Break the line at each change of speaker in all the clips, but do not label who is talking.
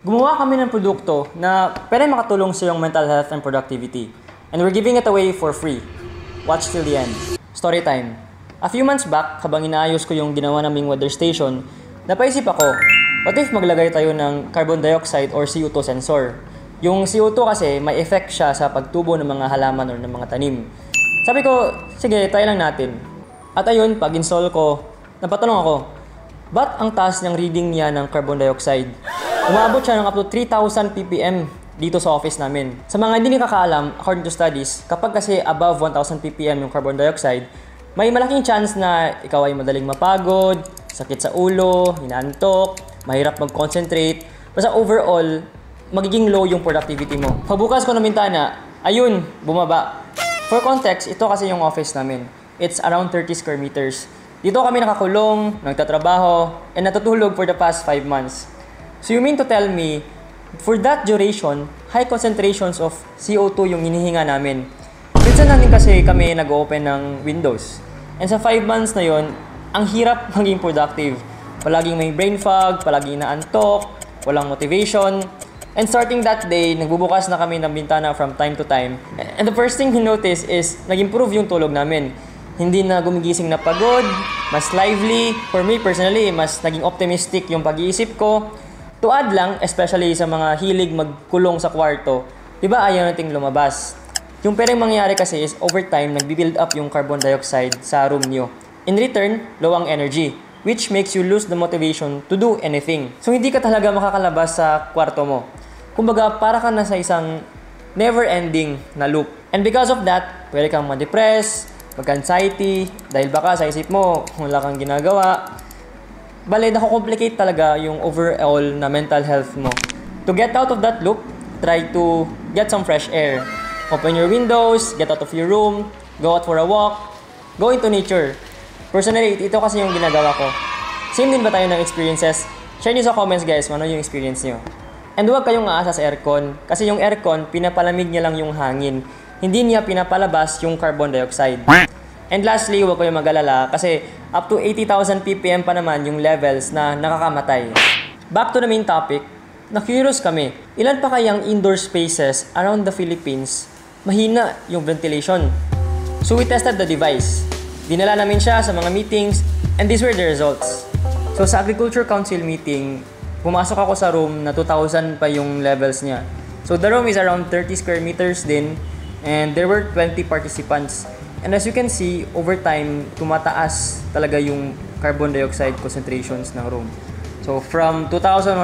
Gumawa kami ng produkto na pwede makatulong sa iyong mental health and productivity. And we're giving it away for free. Watch till the end. Story time. A few months back, habang inaayos ko yung ginawa naming weather station, napaisip ako, what if maglagay tayo ng carbon dioxide or CO2 sensor? Yung CO2 kasi may effect siya sa pagtubo ng mga halaman or ng mga tanim. Sabi ko, sige, try lang natin. At ayun, pag-install ko, napatanong ako, ba't ang taas ng reading niya ng carbon dioxide? Umabot siya ng up to 3,000 ppm dito sa office namin. Sa mga hindi nakakaalam, according to studies, kapag kasi above 1,000 ppm yung carbon dioxide, may malaking chance na ikaw ay madaling mapagod, sakit sa ulo, hinaantok, mahirap mag-concentrate. Basta overall, magiging low yung productivity mo. Pagbukas ko ng bintana, ayun, bumaba. For context, ito kasi yung office namin. It's around 30 square meters. Dito kami nakakulong, nagtatrabaho, and natutulog for the past 5 months. So you mean to tell me, for that duration, high concentrations of CO2 yung hinihinga namin. Minsan natin kasi kami nag-open ng windows. And sa 5 months na yon, ang hirap maging productive. Palaging may brain fog, palaging inaantok, walang motivation. And starting that day, nagbubukas na kami ng bintana from time to time. And the first thing we notice is, nag-improve yung tulog namin. Hindi na gumigising na pagod, mas lively. For me personally, mas naging optimistic yung pag-iisip ko. To add lang, especially sa mga hilig magkulong sa kwarto, diba ayaw nating lumabas? Yung pwedeng mangyari kasi is over time, nagbi-build up yung carbon dioxide sa room nyo. In return, low ang energy, which makes you lose the motivation to do anything. So hindi ka talaga makakalabas sa kwarto mo. Kumbaga, para ka na sa isang never-ending na loop. And because of that, pwede kang ma-depress, mag-anxiety, dahil baka sa isip mo, wala kang ginagawa. Bale, nako-complicate talaga yung overall na mental health mo. To get out of that loop, try to get some fresh air. Open your windows, get out of your room, go out for a walk, go into nature. Personally, ito kasi yung ginagawa ko. Same din ba tayo ng experiences? Share niyo sa comments guys, ano yung experience niyo. And huwag kayong aasa sa aircon, kasi yung aircon, pinapalamig niya lang yung hangin. Hindi niya pinapalabas yung carbon dioxide. And lastly, huwag kayong mag-alala kasi up to 80,000 ppm pa naman yung levels na nakakamatay. Back to the main topic, na-curious kami, ilan pa kayang indoor spaces around the Philippines mahina yung ventilation? So we tested the device. Dinala namin siya sa mga meetings and these were the results. So sa Agriculture Council meeting, pumasok ako sa room na 2,000 pa yung levels niya. So the room is around 30 square meters din and there were 20 participants. And as you can see, over time, tumataas talaga yung carbon dioxide concentrations ng room. So from 2,100,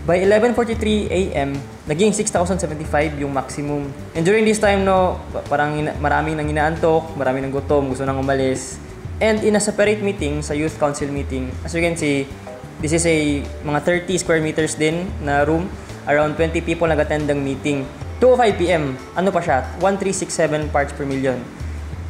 by 11:43 AM, naging 6,075 yung maximum. And during this time, no, parang maraming nang inaantok, maraming nang gutom, gusto nang umalis. And in a separate meeting, sa youth council meeting, as you can see, this is a mga 30 square meters din na room. Around 20 people nag-attend ng meeting. 2:05 PM, ano pa siya? 1,367 parts per million.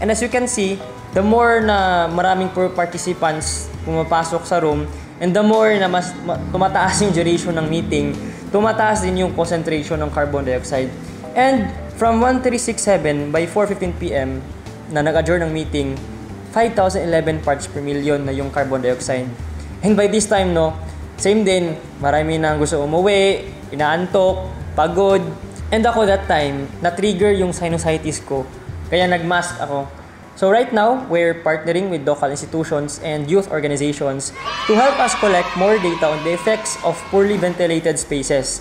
And as you can see, the more na maraming participants pumapasok sa room, and the more na mas tumataas yung duration ng meeting, tumataas din yung concentration ng carbon dioxide. And from 1,367 by 4:15 PM na nag-adjourn ng meeting, 5,011 parts per million na yung carbon dioxide. And by this time, no, same din, marami nang gusto umuwi, inaantok, pagod. And ako that time, na-trigger yung sinusitis ko. Kaya nag-mask ako. So right now, we're partnering with local institutions and youth organizations to help us collect more data on the effects of poorly ventilated spaces.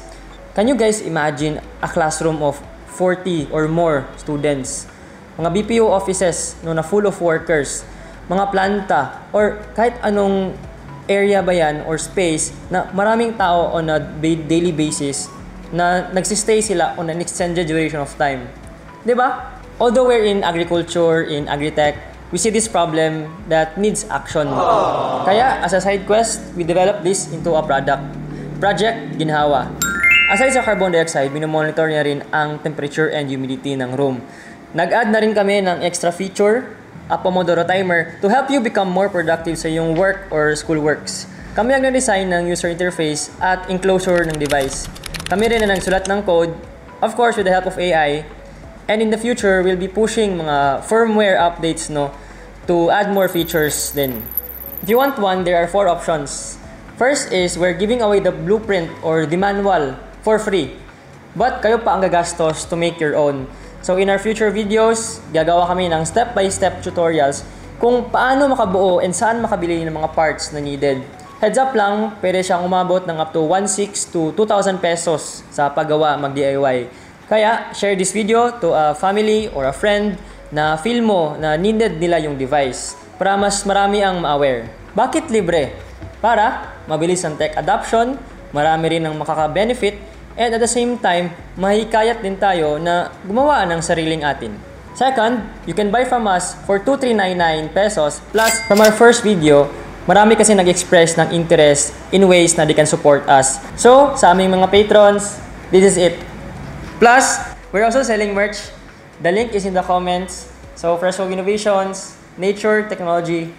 Can you guys imagine a classroom of 40 or more students? Mga BPO offices no, na full of workers, mga planta, or kahit anong area ba yan or space na maraming tao on a daily basis na nagsistay sila on an extended duration of time. Diba? Although we're in agriculture, in agritech, we see this problem that needs action. Kaya, as a side quest, we developed this into a product. Project Ginhawa. Aside sa carbon dioxide, minomonitor niya rin ang temperature and humidity ng room. Nag-add na rin kami ng extra feature, a Pomodoro timer, to help you become more productive sa iyong work or school works. Kami ang nag-design ng user interface at enclosure ng device. Kami rin na nagsulat ng code, of course with the help of AI. And in the future, we'll be pushing mga firmware updates no, to add more features din. If you want one, there are 4 options. First is we're giving away the blueprint or the manual for free. But kayo pa ang gagastos to make your own. So in our future videos, gagawa kami ng step-by-step tutorials kung paano makabuo and saan makabili ng mga parts na needed. Heads up lang, pwede siyang umabot ng up to 1,600 to 2,000 pesos sa paggawa mag-DIY. Kaya share this video to a family or a friend na feel mo na needed nila yung device para mas marami ang ma-aware. Bakit libre? Para mabilis ang tech adoption, marami rin ang makaka-benefit, and at the same time, mahikayat din tayo na gumawa ng sariling atin. Second, you can buy from us for 2,399 pesos. Plus, from our first video, marami kasi nag-express ng interest in ways na they can support us. So, sa aming mga patrons, this is it. Plus, we're also selling merch. The link is in the comments. So, Fresco Innovations, Nature, Technology,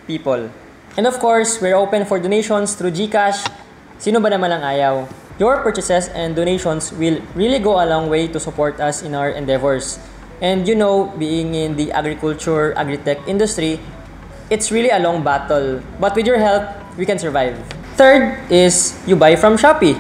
People. And of course, we're open for donations through GCash. Sino ba naman ang ayaw? Your purchases and donations will really go a long way to support us in our endeavors. And you know, being in the agriculture, agri-tech industry, it's really a long battle. But with your help, we can survive. Third is you buy from Shopee.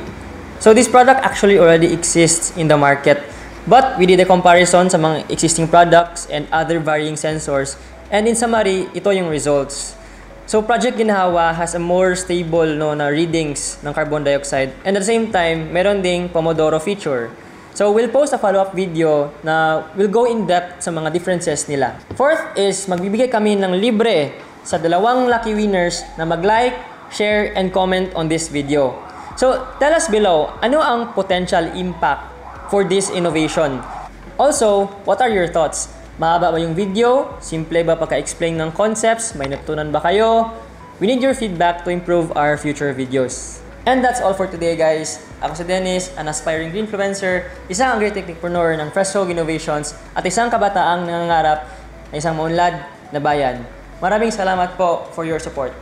So this product actually already exists in the market. But we did a comparison sa mga existing products and other varying sensors. And in summary, ito yung results. So Project Ginhawa has a more stable na readings ng carbon dioxide. And at the same time, meron ding Pomodoro feature. So we'll post a follow-up video na will go in depth sa mga differences nila. Fourth is magbibigay kami ng libre sa 2 lucky winners na mag-like, share, and comment on this video. So tell us below, ano ang potential impact for this innovation? Also, what are your thoughts? Mahaba ba yung video? Simple ba pagka-explain ng concepts? May natutunan ba kayo? We need your feedback to improve our future videos. And that's all for today, guys. Ako si Dennis, an aspiring greenfluencer, isang agri-technipreneur ng Fresco Innovations, at isang kabataang nangangarap na isang maunlad na bayan. Maraming salamat po for your support.